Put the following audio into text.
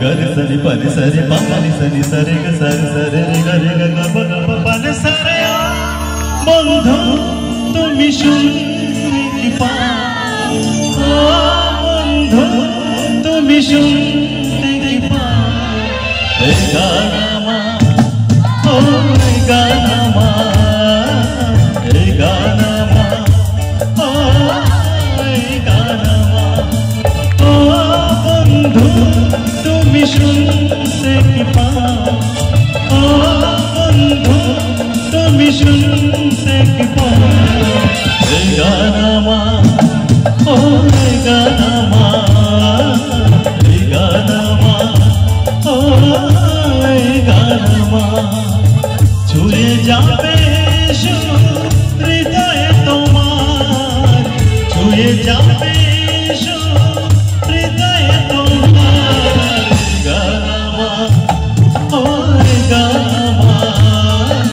गरे सनि पनि सरे पानी सनि सरे ग सरे सरे रे गरे ग ग प ग प पनि सरे बंधु তুমি শুনলে কি পাও ও বন্ধু তুমি শুনলে